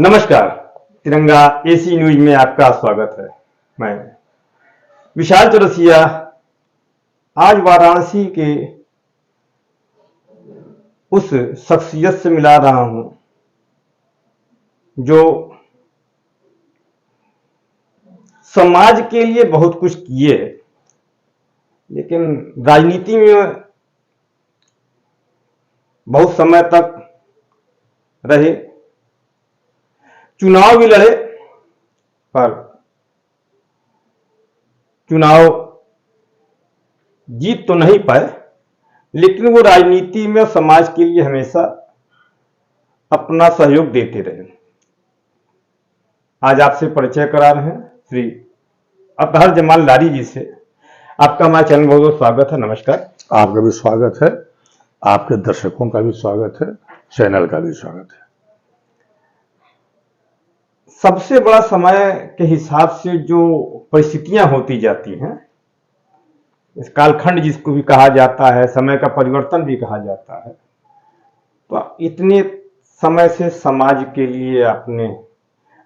नमस्कार। तिरंगा AC news में आपका स्वागत है। मैं विशाल चौरसिया आज वाराणसी के उस शख्सियत से मिला रहा हूं जो समाज के लिए बहुत कुछ किए, लेकिन राजनीति में बहुत समय तक रहे, चुनाव भी लड़े, पर चुनाव जीत तो नहीं पाए, लेकिन वो राजनीति में समाज के लिए हमेशा अपना सहयोग देते रहे। आज आपसे परिचय करा रहे हैं श्री अतहर जमाल लारी जी से। आपका हमारे चैनल में बहुत बहुत स्वागत है। नमस्कार। आपका भी स्वागत है, आपके दर्शकों का भी स्वागत है, चैनल का भी स्वागत है। सबसे बड़ा समय के हिसाब से जो परिस्थितियां होती जाती हैं, इस कालखंड जिसको भी कहा जाता है, समय का परिवर्तन भी कहा जाता है, तो इतने समय से समाज के लिए आपने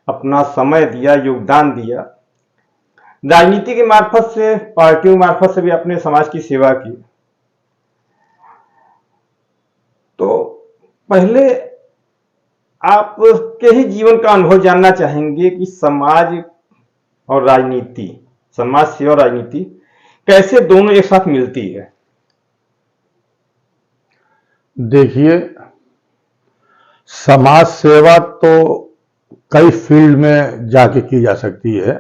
अपना समय दिया, योगदान दिया, राजनीति के मार्फत से, पार्टियों मार्फत से भी अपने समाज की सेवा की। तो पहले आपके ही जीवन का अनुभव जानना चाहेंगे कि समाज और राजनीति, समाज सेवा और राजनीति कैसे दोनों एक साथ मिलती है। देखिए, समाज सेवा तो कई फील्ड में जाके की जा सकती है,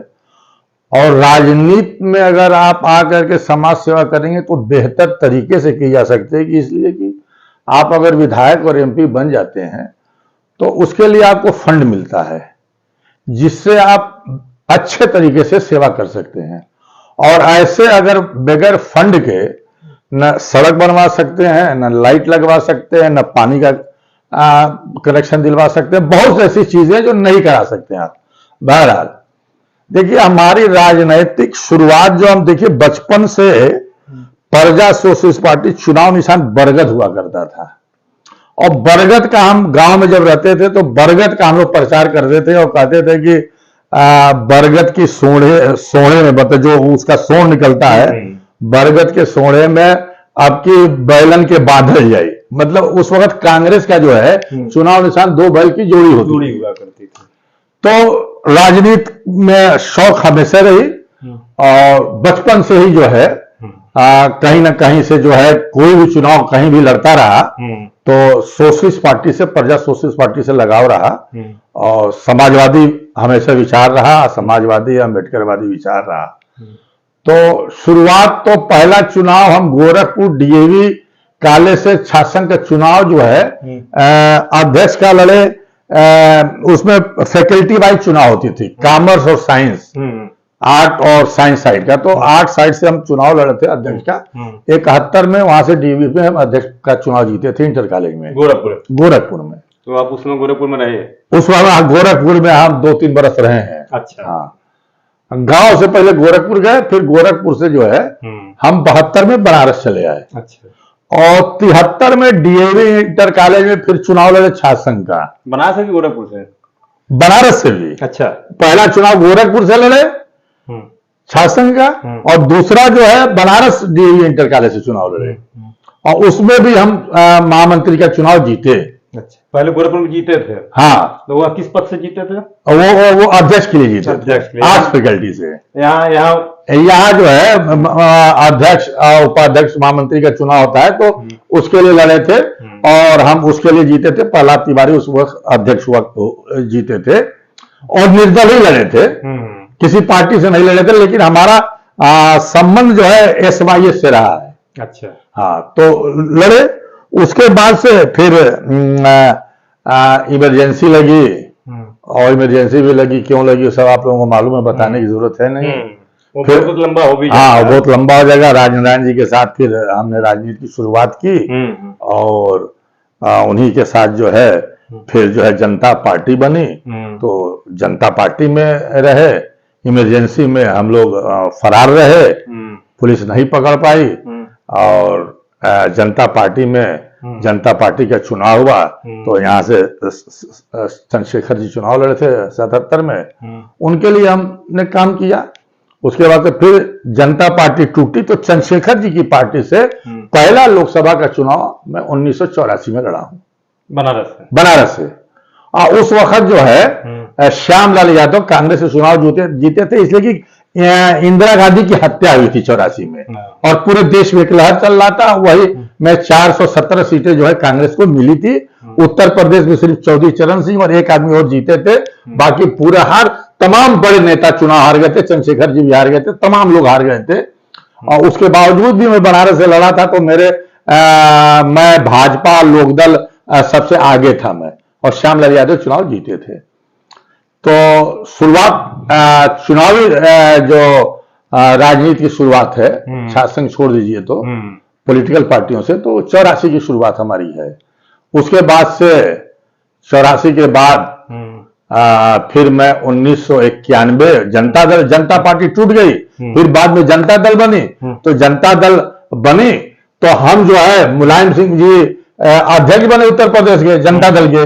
और राजनीति में अगर आप आकर के समाज सेवा करेंगे तो बेहतर तरीके से की जा सकती है। कि इसलिए कि आप अगर विधायक और एमपी बन जाते हैं तो उसके लिए आपको फंड मिलता है, जिससे आप अच्छे तरीके से सेवा कर सकते हैं। और ऐसे अगर बगैर फंड के न सड़क बनवा सकते हैं, न लाइट लगवा सकते हैं, न पानी का कनेक्शन दिलवा सकते हैं, बहुत ऐसी चीजें जो नहीं करा सकते हैं आप। बहरहाल देखिए, हमारी राजनीतिक शुरुआत जो हम देखिए, बचपन से प्रजा सोशलिस्ट पार्टी चुनाव निशान बरगद हुआ करता था, और बरगद का हम गांव में जब रहते थे तो बरगद का हम लोग प्रचार करते थे और कहते थे कि बरगद की सोने में मतलब जो उसका सोन निकलता है, बरगद के सोने में आपकी बैलन के बांधल जाए। मतलब उस वक्त कांग्रेस का जो है चुनाव निशान दो बैल की जोड़ी हुआ करती थी। तो राजनीति में शौक हमेशा रही, और बचपन से ही जो है कहीं ना कहीं से जो है कोई भी चुनाव कहीं भी लड़ता रहा तो सोशलिस्ट पार्टी से, प्रजा सोशलिस्ट पार्टी से लगाव रहा, और समाजवादी हमेशा विचार रहा, समाजवादी अम्बेडकरवादी विचार रहा। तो शुरुआत तो पहला चुनाव हम गोरखपुर डीएवी कॉलेज से छात्र का चुनाव जो है अध्यक्ष का लड़े। उसमें फैकल्टी वाइज चुनाव होती थी, कॉमर्स और साइंस, आर्ट और साइंस साइड का। तो आर्ट साइड से हम चुनाव लड़े थे अध्यक्ष का। 71 में वहां से डीवी में हम अध्यक्ष का चुनाव जीते थे, इंटर कॉलेज में, गोरखपुर में। तो आप उसमें गोरखपुर में रहे? उस वक्त गोरखपुर में हम 2-3 बरस रहे हैं। अच्छा। हाँ, गांव से पहले गोरखपुर गए, फिर गोरखपुर से जो है हम 72 में बनारस चले आए। अच्छा। और 73 में डीएवी इंटर कॉलेज में फिर चुनाव लड़े छात्र संघ का। बनारस से कि गोरखपुर से? बनारस से भी। अच्छा। पहला चुनाव गोरखपुर से लड़े छात्र संघ का, और दूसरा जो है बनारस डीएवी इंटर कॉलेज से चुनाव लड़े, और उसमें भी हम महामंत्री का चुनाव जीते। अच्छा, पहले गोरखपुर में जीते थे? हाँ। तो वह किस पद से जीते थे? वो अध्यक्ष के लिए जीते, अध्यक्ष आर्ट्स फैकल्टी से। यहाँ जो है अध्यक्ष उपाध्यक्ष महामंत्री का चुनाव होता है, तो उसके लिए लड़े थे, और हम उसके लिए जीते थे। प्रहलाद तिवारी उस वक्त अध्यक्ष वक्त जीते थे, और निर्दल ही लड़े थे, किसी पार्टी से नहीं लड़े थे, लेकिन हमारा संबंध जो है एसवाईएस से रहा है। अच्छा। हाँ, तो लड़े। उसके बाद से फिर इमरजेंसी लगी, और इमरजेंसी भी लगी, क्यों लगी सब आप लोगों को मालूम है, बताने की जरूरत है नहीं। फिर बहुत लंबा हो भी हाँ, बहुत लंबा हो जाएगा। राजनारायण जी के साथ फिर हमने राजनीति की शुरुआत की, और उन्हीं के साथ जो है फिर जो है जनता पार्टी बनी। तो जनता पार्टी में रहे, इमरजेंसी में हम लोग फरार रहे, पुलिस नहीं पकड़ पाई, और जनता पार्टी में जनता पार्टी का चुनाव हुआ तो यहाँ से चंद्रशेखर जी चुनाव लड़े थे 77 में, उनके लिए हमने काम किया। उसके बाद फिर जनता पार्टी टूटी तो चंद्रशेखर जी की पार्टी से पहला लोकसभा का चुनाव मैं 1984 में लड़ा हूं, बनारस से। उस वक्त जो है श्यामलाल यादव कांग्रेस से चुनाव जीते थे, इसलिए कि इंदिरा गांधी की हत्या हुई थी 84 में और पूरे देश में एक लहर चल रहा था। वही में 417 सीटें जो है कांग्रेस को मिली थी। उत्तर प्रदेश में सिर्फ चौधरी चरण सिंह और एक आदमी और जीते थे, बाकी पूरे तमाम बड़े नेता चुनाव हार गए थे, चंद्रशेखर जी भी हार गए थे, तमाम लोग हार गए थे। और उसके बावजूद भी मैं बनारस से लड़ा था तो मैं भाजपा लोकदल सबसे आगे था मैं, और श्यामलाल यादव चुनाव जीते थे। तो शुरुआत चुनावी जो राजनीति की शुरुआत है, शासन छोड़ दीजिए तो पॉलिटिकल पार्टियों से, तो 84 की शुरुआत हमारी है। उसके बाद से 84 के बाद फिर मैं 1991 जनता पार्टी टूट गई, फिर बाद में जनता दल बनी। तो जनता दल बनी तो हम जो है मुलायम सिंह जी अध्यक्ष बने उत्तर प्रदेश के जनता दल के।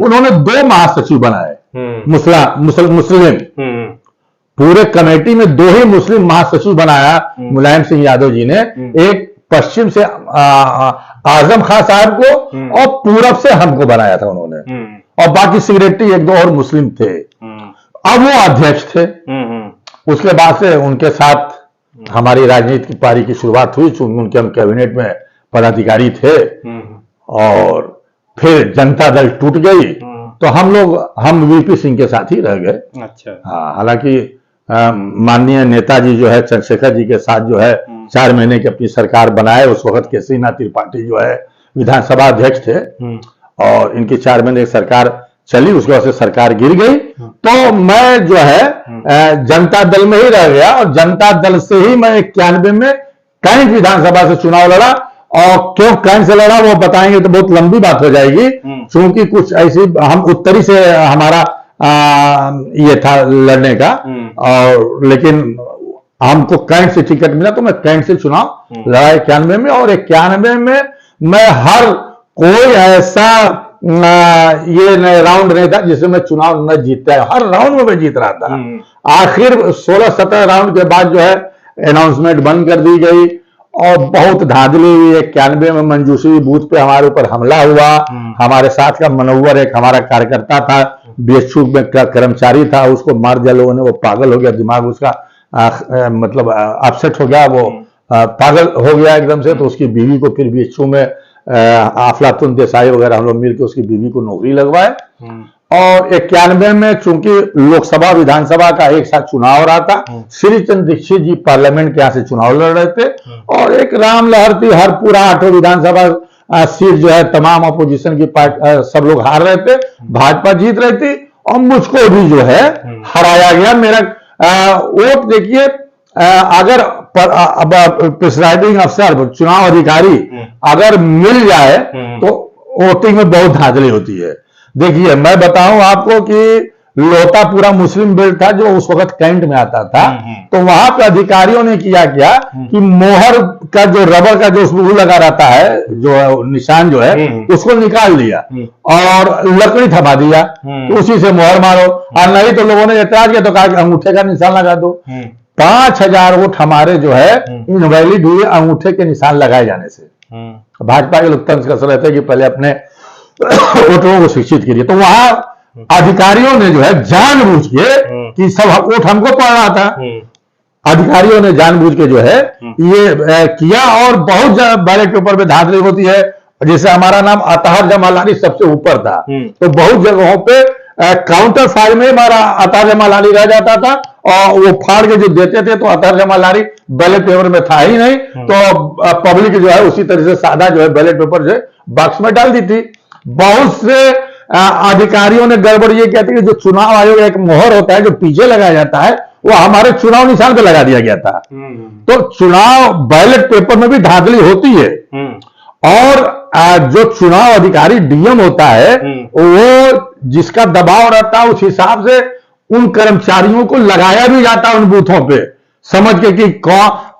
उन्होंने 2 महासचिव बनाए मुस्लिम, पूरे कमेटी में 2 ही मुस्लिम महासचिव बनाया मुलायम सिंह यादव जी ने, एक पश्चिम से आजम खान साहब को और पूरब से हमको बनाया था उन्होंने, और बाकी सेक्रेटरी 1-2 और मुस्लिम थे। अब वो अध्यक्ष थे। उसके बाद से उनके साथ हमारी राजनीति की पारी की शुरुआत हुई, चूंकि उनके हम कैबिनेट में पदाधिकारी थे। और फिर जनता दल टूट गई तो हम वीपी सिंह के साथ ही रह गए। अच्छा। हाँ, हालांकि माननीय नेताजी जो है चंद्रशेखर जी के साथ जो है 4 महीने की अपनी सरकार बनाए। उस वक्त केसरीनाथ त्रिपाठी जो है विधानसभा अध्यक्ष थे और इनकी 4 महीने की सरकार चली, उसके बाद से सरकार गिर गई। तो मैं जो है जनता दल में ही रह गया और जनता दल से ही मैं 91 में कैंट विधानसभा से चुनाव लड़ा। और क्यों कैंट से लड़ा वो बताएंगे तो बहुत लंबी बात हो जाएगी, क्योंकि कुछ ऐसी हम उत्तरी से हमारा ये था लड़ने का, और लेकिन हमको कैंट से टिकट मिला तो मैं कैंट से चुनाव लड़ा 91 में। और 91 में मैं हर कोई ऐसा ये राउंड नहीं था जिसमें मैं चुनाव न जीता है, हर राउंड में मैं जीत रहा था। आखिर 16-17 राउंड के बाद जो है अनाउंसमेंट बंद कर दी गई और बहुत धांधली हुई। 91 में मंजूश्री बूथ पे हमारे ऊपर हमला हुआ। हमारे साथ का मनोवर एक हमारा कार्यकर्ता था, बीएचयू में कर्मचारी था, उसको मार दिया लोगों ने। वो पागल हो गया, दिमाग उसका मतलब अपसेट हो गया, वो पागल हो गया एकदम से। तो उसकी बीवी को फिर बीएचयू में अफलातुन देसाई वगैरह हम लोग मिलकर उसकी बीवी को नौकरी लगवाए। और 91 में चूंकि लोकसभा विधानसभा का एक साथ चुनाव हो रहा था, श्री चंद्र दीक्षित जी पार्लियामेंट के यहाँ से चुनाव लड़ रहे थे और एक राम लहर थी, हर पूरा 8 विधानसभा सीट जो है तमाम अपोजिशन की पार्टी सब लोग हार रहे थे, भाजपा जीत रही थी और मुझको भी जो है हराया गया। मेरा वोट देखिए, अगर प्रिसाइडिंग अफसर चुनाव अधिकारी अगर मिल जाए तो वोटिंग में बहुत धांधली होती है। देखिए मैं बताऊं आपको कि लोटा पूरा मुस्लिम बेल्ट था जो उस वक्त कैंट में आता था। तो वहां पे अधिकारियों ने किया क्या कि मोहर का जो रबर का जो वो लगा रहता है, जो निशान जो है उसको निकाल दिया और लकड़ी थमा दिया, तो उसी से मोहर मारो। और नहीं तो लोगों ने एतराज किया तो कहा कि अंगूठे का निशान लगा दो। 5000 वोट हमारे जो है इनवैलिड हुए अंगूठे के निशान लगाए जाने से। भाजपा के लोकतंत्र का असर रहता है कि पहले अपने वोटरों को शिक्षित कीजिए। तो वहां अधिकारियों ने जो है जानबूझ के कि सब वोट हमको पड़ रहा था, अधिकारियों ने जानबूझ के जो है ये किया। और बहुत बैलेट पेपर में धांधली होती है, जैसे हमारा नाम अतहर जमालानी सबसे ऊपर था तो बहुत जगहों पे काउंटर फाइल में हमारा अतहर जमालानी रह जाता था और वो फाड़ के जो देते थे तो अतहर जमालानी बैलेट पेपर में था ही नहीं। तो पब्लिक जो है उसी तरह से सादा जो है बैलेट पेपर जो है बॉक्स में डाल दी थी। बहुत से अधिकारियों ने गड़बड़ ये कहते कि जो चुनाव आयोग एक मोहर होता है जो पीछे लगाया जाता है वो हमारे चुनाव निशान पे लगा दिया गया था। तो चुनाव बैलेट पेपर में भी धांधली होती है। और जो चुनाव अधिकारी डीएम होता है वो जिसका दबाव रहता है उस हिसाब से उन कर्मचारियों को लगाया भी जाता है उन बूथों पे, समझ के कि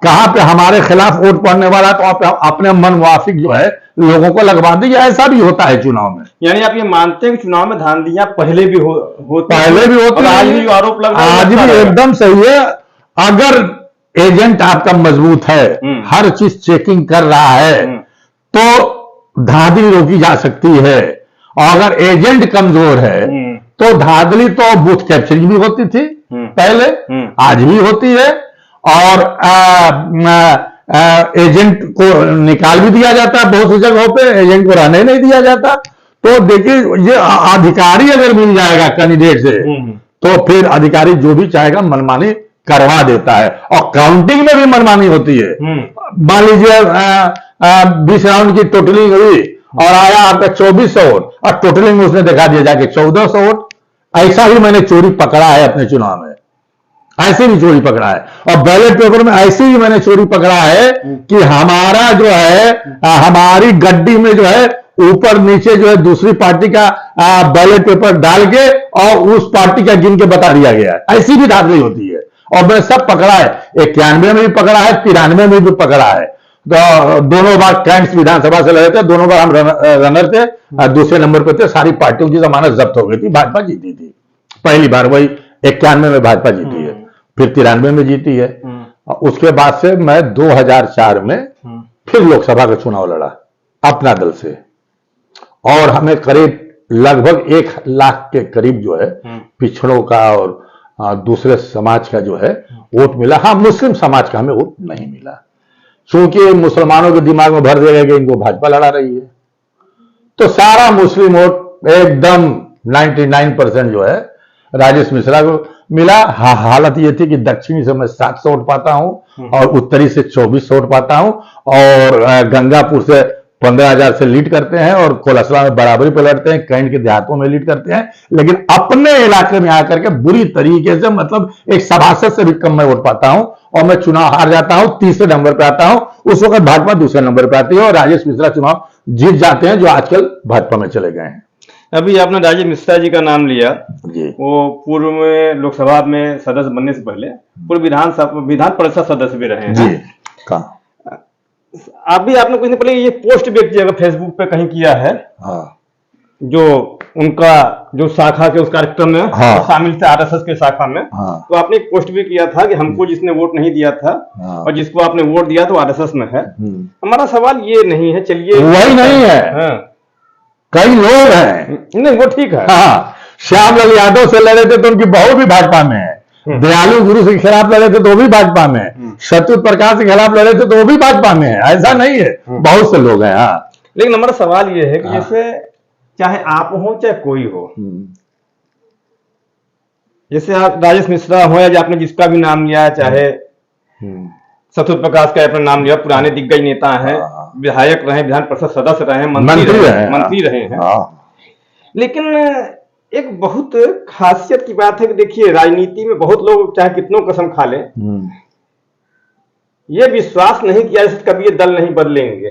कहां पे हमारे खिलाफ वोट पड़ने वाला तो आप अपने मन मुआफिक जो है लोगों को लगवा दीजिए। ऐसा भी होता है चुनाव में। यानी आप ये मानते हैं कि चुनाव में धांधलियां पहले भी होती पहले भी होती और आज है, भी आरोप लग रहा है, आज भी एकदम सही है। अगर एजेंट आपका मजबूत है, हर चीज चेकिंग कर रहा है, तो धांधली रोकी जा सकती है। और अगर एजेंट कमजोर है तो धांधली तो बूथ कैप्चरिंग भी होती थी पहले, आज भी होती है। और एजेंट को निकाल भी दिया जाता है, बहुत सी जगहों पे एजेंट को रहने नहीं दिया जाता। तो देखिए, ये अधिकारी अगर मिल जाएगा कैंडिडेट से तो फिर अधिकारी जो भी चाहेगा मनमानी करवा देता है। और काउंटिंग में भी मनमानी होती है। मान लीजिए 20 राउंड की टोटलिंग हुई और आया आपका 2400 वोट, और टोटलिंग में उसने दिखा दिया जाके 1400 वोट। ऐसा ही मैंने चोरी पकड़ा है अपने चुनाव में, ऐसे भी चोरी पकड़ा है। और बैलेट पेपर में ऐसे ही मैंने चोरी पकड़ा है कि हमारा जो है, हमारी गड्डी में जो है ऊपर नीचे जो है दूसरी पार्टी का बैलेट पेपर डाल के और उस पार्टी का गिन के बता दिया गया है। ऐसी भी धांधली होती है और मैंने सब पकड़ा है। 91 में भी पकड़ा है, 93 में भी पकड़ा है। तो दोनों बार कैंट्स विधानसभा से लड़े थे, दोनों बार हम रनर थे, दूसरे नंबर पर थे। सारी पार्टियों की जमानत जब्त हो गई थी, भाजपा जीती थी पहली बार। वही 91 में भाजपा जीती है, फिर 93 में जीती है। उसके बाद से मैं 2004 में फिर लोकसभा का चुनाव लड़ा अपना दल से, और हमें करीब लगभग 1 लाख के करीब जो है पिछड़ों का और दूसरे समाज का जो है वोट मिला। हाँ, मुस्लिम समाज का हमें वोट नहीं मिला, क्योंकि मुसलमानों के दिमाग में भर दिया गया कि इनको भाजपा लड़ा रही है। तो सारा मुस्लिम वोट एकदम 99% जो है राजेश मिश्रा को मिला। हालत ये थी कि दक्षिणी से मैं 700 वोट पाता हूं और उत्तरी से 2400 वोट पाता हूं, और गंगापुर से 15,000 से लीड करते हैं, और कोलसला में बराबरी पर लड़ते हैं, कैंट के देहातों में लीड करते हैं। लेकिन अपने इलाके में आकर के बुरी तरीके से, मतलब एक सभासद से भी कम मैं वोट पाता हूं, और मैं चुनाव हार जाता हूं, तीसरे नंबर पर आता हूं। उस वक्त भाजपा दूसरे नंबर पर आती है और राजेश मिश्रा चुनाव जीत जाते हैं, जो आजकल भाजपा में चले गए हैं। अभी आपने राजेश मिश्रा जी का नाम लिया जी। वो पूर्व में लोकसभा में सदस्य बनने से पहले पूर्व विधान परिषद सदस्य भी रहे हैं जी। कहाँ? अभी आपने कुछ दिन पहले ये पोस्ट भी किया, फेसबुक पे कहीं किया है। हाँ। जो उनका जो शाखा के उस कार्यक्रम में हाँ। शामिल थे, आरएसएस के शाखा में। हाँ। तो आपने एक पोस्ट भी किया था कि हमको जिसने वोट नहीं दिया था, हाँ। और जिसको आपने वोट दिया तो आरएसएस में है। हमारा सवाल ये नहीं है, चलिए वही नहीं है। हाँ। कई लोग हैं, नहीं वो ठीक है। हाँ, श्यामलाल यादव से लड़े थे तो उनकी बहू भी भाजपा में है, दयालु गुरु के खिलाफ लड़े थे तो वो भी भाजपा में है, सत्यव्रत प्रकाश के खिलाफ लड़े थे तो वो भी भाजपा में है। ऐसा नहीं है, बहुत से लोग हैं। हाँ। लेकिन हमारा सवाल ये है कि जैसे चाहे आप हो चाहे कोई हो, जैसे आप राजेश मिश्रा हो या आपने जिसका भी नाम लिया, चाहे सत्यव्रत प्रकाश का अपना नाम लिया, पुराने दिग्गज नेता हैं, विधायक रहे, विधान परिषद सदस्य रहे, मंत्री रहे हैं। लेकिन एक बहुत खासियत की बात है कि देखिए, राजनीति में बहुत लोग चाहे कितनों कसम खा ले, ये विश्वास नहीं किया जैसे कभी ये दल नहीं बदलेंगे,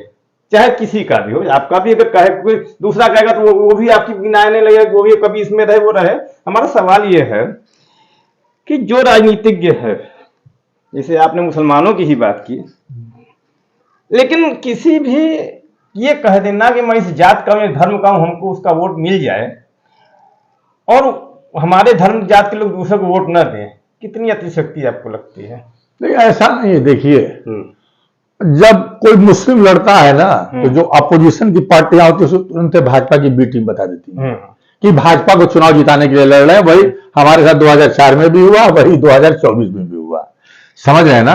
चाहे किसी का भी हो। आपका भी अगर कहे, कोई दूसरा कहेगा तो वो भी आपकी गिनाने लगेगा, वो भी कभी इसमें रहे वो रहे। हमारा सवाल ये है कि जो राजनीतिज्ञ है, जैसे आपने मुसलमानों की ही बात की, लेकिन किसी भी ये कह देना कि मैं इस जात का, मैं धर्म का हूं, हमको उसका वोट मिल जाए, और हमारे धर्म जात के लोग दूसरे को वोट न दें, कितनी अतिशक्ति आपको लगती है? नहीं, ऐसा नहीं है। देखिए, जब कोई मुस्लिम लड़ता है ना, तो जो अपोजिशन की पार्टियां होती है उनसे भाजपा की बी टीम बता देती है कि भाजपा को चुनाव जिताने के लिए लड़ रहे हैं। वही हमारे साथ 2004 में भी हुआ, वही 2024 में भी हुआ, समझ रहे हैं ना।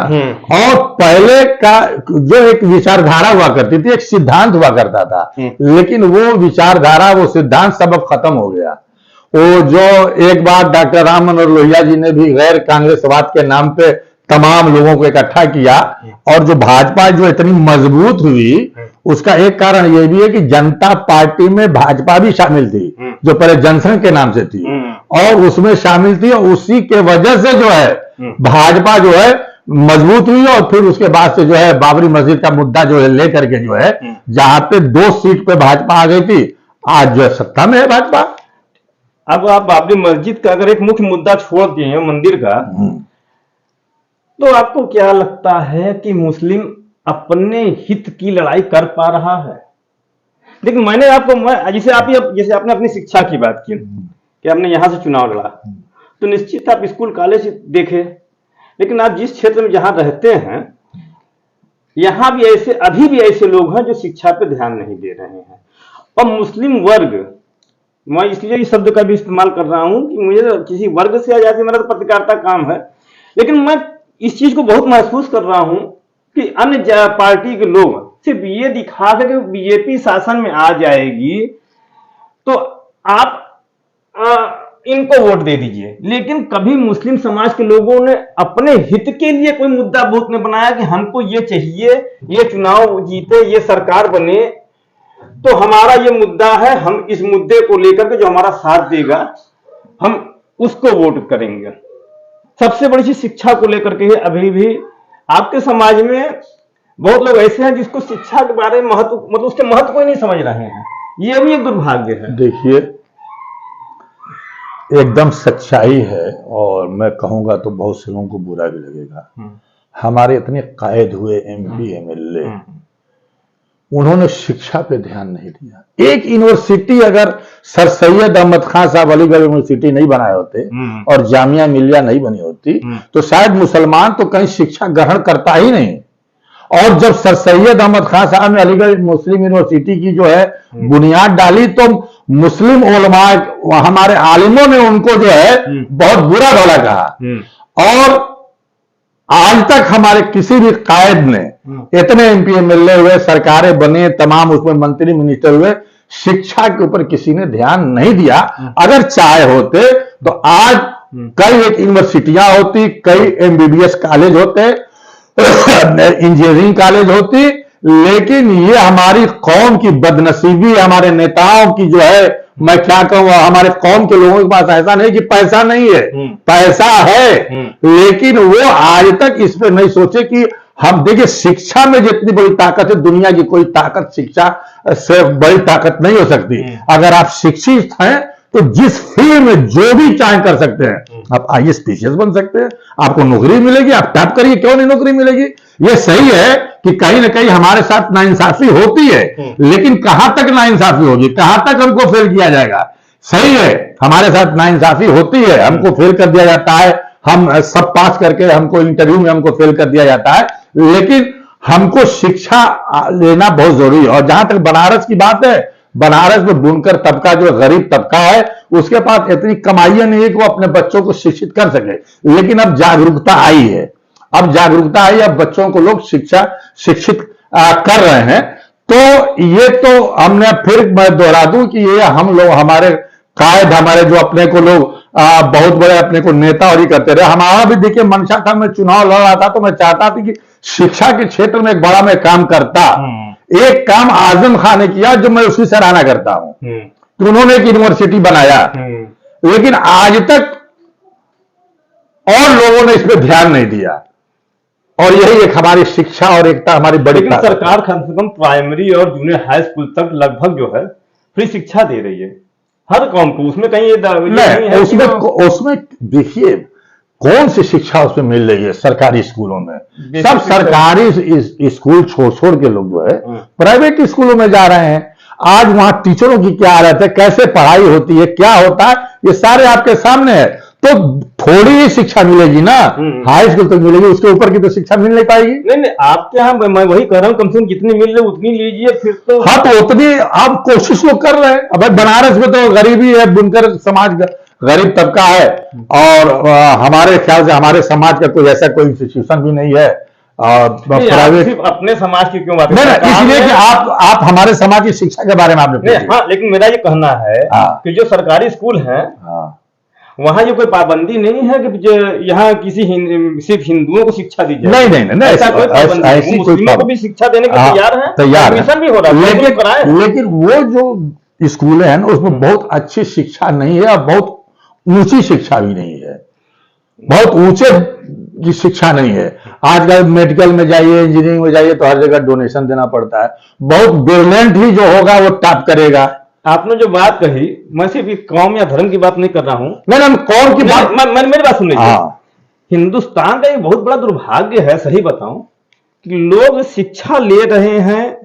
और पहले का जो एक विचारधारा हुआ करती थी, एक सिद्धांत हुआ करता था, लेकिन वो विचारधारा, वो सिद्धांत सब अब खत्म हो गया। वो जो एक बार डॉक्टर राम मनोहर लोहिया जी ने भी गैर कांग्रेसवाद के नाम पे तमाम लोगों को इकट्ठा किया, और जो भाजपा जो इतनी मजबूत हुई, उसका एक कारण यह भी है कि जनता पार्टी में भाजपा भी शामिल थी, जो पहले जनसंघ के नाम से थी, और उसमें शामिल थी, और उसी के वजह से जो है भाजपा जो है मजबूत हुई। और फिर उसके बाद से जो है बाबरी मस्जिद का मुद्दा जो है लेकर के जो है, जहां पे 2 सीट पे भाजपा आ गई थी, आज जो है सत्ता में है भाजपा। अब आप बाबरी मस्जिद का अगर एक मुख्य मुद्दा छोड़ दिए हैं, मंदिर का, तो आपको क्या लगता है कि मुस्लिम अपने हित की लड़ाई कर पा रहा है? लेकिन जैसे आपने अपनी शिक्षा की बात की कि आपने यहां से चुनाव लड़ा, तो निश्चित आप स्कूल कॉलेज देखे, लेकिन आप जिस क्षेत्र में जहां रहते हैं यहां भी अभी भी ऐसे लोग हैं जो शिक्षा पे ध्यान नहीं दे रहे हैं। और मुस्लिम वर्ग, मैं इसलिए इस शब्द का भी इस्तेमाल कर रहा हूं कि मुझे किसी वर्ग से आजादी, मेरा तो पत्रकारिता काम है, लेकिन मैं इस चीज को बहुत महसूस कर रहा हूं कि अन्य पार्टी के लोग सिर्फ ये दिखा कर कि बीजेपी शासन में आ जाएगी तो आप इनको वोट दे दीजिए, लेकिन कभी मुस्लिम समाज के लोगों ने अपने हित के लिए कोई मुद्दा बूथ में बनाया कि हमको ये चाहिए, ये चुनाव जीते, ये सरकार बने, तो हमारा ये मुद्दा है, हम इस मुद्दे को लेकर के जो हमारा साथ देगा हम उसको वोट करेंगे। सबसे बड़ी चीज शिक्षा को लेकर के अभी भी आपके समाज में बहुत लोग ऐसे हैं जिसको शिक्षा के बारे में मतलब उसके महत्व को ही नहीं समझ रहे हैं। ये भी एक दुर्भाग्य है। देखिए, एकदम सच्चाई है, और मैं कहूंगा तो बहुत से लोगों को बुरा भी लगेगा। हमारे इतने कायद हुए एमपी एमएलए, उन्होंने शिक्षा पे ध्यान नहीं दिया। एक यूनिवर्सिटी अगर सर सैयद अहमद खान साहब अलीगढ़ यूनिवर्सिटी नहीं बनाए होते और जामिया मिलिया नहीं बनी होती तो शायद मुसलमान तो कहीं शिक्षा ग्रहण करता ही नहीं। और जब सर सैयद अहमद खान साहब ने अलीगढ़ मुस्लिम यूनिवर्सिटी की जो है बुनियाद डाली तो मुस्लिम उलमा, हमारे आलिमों ने उनको जो है बहुत बुरा भला कहा। और आज तक हमारे किसी भी कायद ने, इतने एमपी एमएलए हुए, सरकारें बने, तमाम उसमें मंत्री मिनिस्टर हुए, शिक्षा के ऊपर किसी ने ध्यान नहीं दिया। अगर चाहे होते तो आज कई एक यूनिवर्सिटियां होती, कई एमबीबीएस कॉलेज होते, इंजीनियरिंग कॉलेज होती, लेकिन ये हमारी कौम की बदनसीबी, हमारे नेताओं की जो है, मैं क्या कहूँ, हमारे कौम के लोगों के पास ऐसा नहीं कि पैसा नहीं है, पैसा है, लेकिन वो आज तक इस पे नहीं सोचे कि हम देखिए शिक्षा में जितनी बड़ी ताकत है, दुनिया की कोई ताकत शिक्षा से बड़ी ताकत नहीं हो सकती। अगर आप शिक्षित हैं तो जिस फील्ड में जो भी चाहे कर सकते हैं। आप आईएएस पीसीएस बन सकते हैं, आपको नौकरी मिलेगी, आप टैप करिए, क्यों नहीं नौकरी मिलेगी। ये सही है कि कहीं ना कहीं हमारे साथ नाइंसाफी होती है, लेकिन कहां तक नाइंसाफी होगी, कहां तक हमको फेल किया जाएगा। सही है, हमारे साथ नाइंसाफी होती है, हमको फेल कर दिया जाता है, हम सब पास करके हमको इंटरव्यू में हमको फेल कर दिया जाता है, लेकिन हमको शिक्षा लेना बहुत जरूरी है। और जहां तक बनारस की बात है, बनारस में बुनकर तबका, जो गरीब तबका है, उसके पास इतनी कमाइयां नहीं है कि वो अपने बच्चों को शिक्षित कर सके, लेकिन अब जागरूकता आई है, अब जागरूकता आई, अब बच्चों को लोग शिक्षित कर रहे हैं। तो ये तो हमने, फिर मैं दोहरा दूं कि ये हम लोग, हमारे कायद, हमारे जो अपने को लोग बहुत बड़े अपने को नेता और ही करते रहे। हमारा भी देखिए मंशा था, मैं चुनाव लड़ रहा था तो मैं चाहता था कि शिक्षा के क्षेत्र में एक बड़ा मैं काम करता। एक काम आजम खान ने किया जो मैं उसकी सराहना करता हूं, तो उन्होंने एक यूनिवर्सिटी बनाया, लेकिन आज तक और लोगों ने इस पर ध्यान नहीं दिया। और यही एक हमारी शिक्षा और एकता हमारी बड़ी, लेकिन सरकार कम से कम प्राइमरी और जूनियर हाई स्कूल तक लगभग जो है फ्री शिक्षा दे रही है हर कौम को। उसमें कहीं नहीं है, उसमें देखिए कौन सी शिक्षा उसमें मिल रही है सरकारी स्कूलों में। सब सरकारी स्कूल छोड़ छोड़ के लोग जो है प्राइवेट स्कूलों में जा रहे हैं। आज वहां टीचरों की क्या हालत है, कैसे पढ़ाई होती है, क्या होता है, ये सारे आपके सामने है। तो थोड़ी ही शिक्षा मिलेगी ना, हाई स्कूल तक मिलेगी, उसके ऊपर की तो शिक्षा मिल नहीं पाएगी। नहीं आपके यहाँ, मैं वही कह रहा हूँ, कम से कम जितनी मिल रही उतनी लीजिए फिर तो। हाँ, तो उतनी आप कोशिश लोग कर रहे हैं। अब बनारस में तो गरीबी है, बुनकर समाज गरीब तबका है, और हमारे ख्याल से हमारे समाज का कोई ऐसा कोई इंस्टीट्यूशन भी नहीं है। प्राइवेट अपने समाज की क्यों बात नहीं, इसलिए कि आप हमारे समाज की शिक्षा के बारे में आपने हाँ, लेकिन मेरा ये कहना है कि जो सरकारी स्कूल है वहां ये कोई पाबंदी नहीं है कि यहाँ सिर्फ हिंदुओं को शिक्षा दी जाए। नहीं, ऐसा कोई पाबंदी नहीं, मुस्लिमों को भी शिक्षा देने के तैयार है, भी हो रहा है। लेकिन वो जो स्कूल है ना, उसमें बहुत अच्छी शिक्षा नहीं है और बहुत ऊंची शिक्षा भी नहीं है, बहुत ऊंचे की शिक्षा नहीं है। आजकल मेडिकल में जाइए, इंजीनियरिंग में जाइए तो हर जगह डोनेशन देना पड़ता है। बहुत ब्रिलियंट ही जो होगा वो टॉप करेगा। आपने जो बात कही, मैं सिर्फ कौम या धर्म की बात नहीं कर रहा हूं। नहीं, कौम की बात, मेरी बात सुन लीजिए। हिंदुस्तान का एक बहुत बड़ा दुर्भाग्य है, सही बताऊं, कि लोग शिक्षा ले रहे हैं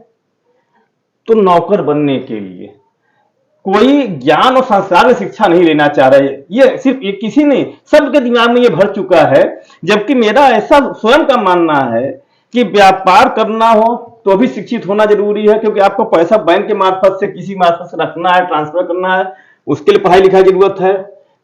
तो नौकर बनने के लिए, कोई ज्ञान और संस्कार में शिक्षा नहीं लेना चाह रहे। ये सिर्फ एक किसी नहीं, सबके दिमाग में ये भर चुका है। जबकि मेरा ऐसा स्वयं का मानना है कि व्यापार करना हो तो भी शिक्षित होना जरूरी है, क्योंकि आपको पैसा बैंक के मार्फत से किसी मार्फत से रखना है, ट्रांसफर करना है, उसके लिए पढ़ाई लिखाई की जरूरत है।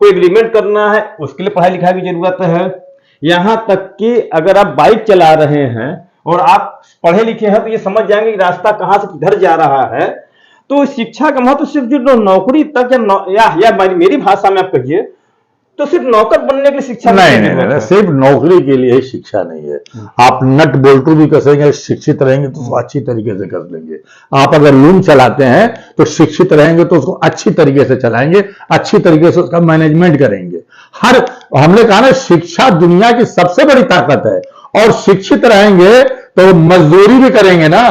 कोई एग्रीमेंट करना है, उसके लिए पढ़ाई लिखाई की जरूरत है। यहां तक कि अगर आप बाइक चला रहे हैं और आप पढ़े लिखे हैं तो ये समझ जाएंगे कि रास्ता कहां से किधर जा रहा है। तो शिक्षा का महत्व सिर्फ जो नौकरी तक या मेरी भाषा में आप कहिए तो सिर्फ नौकर बनने के लिए शिक्षा नहीं, सिर्फ नौकरी के लिए ही शिक्षा नहीं है। आप नट बोल्टू भी कसेंगे, शिक्षित रहेंगे तो उसको अच्छी तरीके से कर लेंगे। आप अगर लूम चलाते हैं तो शिक्षित रहेंगे तो उसको अच्छी तरीके से चलाएंगे, अच्छी तरीके से उसका मैनेजमेंट करेंगे। हमने कहा ना, शिक्षा दुनिया की सबसे बड़ी ताकत है, और शिक्षित रहेंगे तो मजदूरी भी करेंगे ना।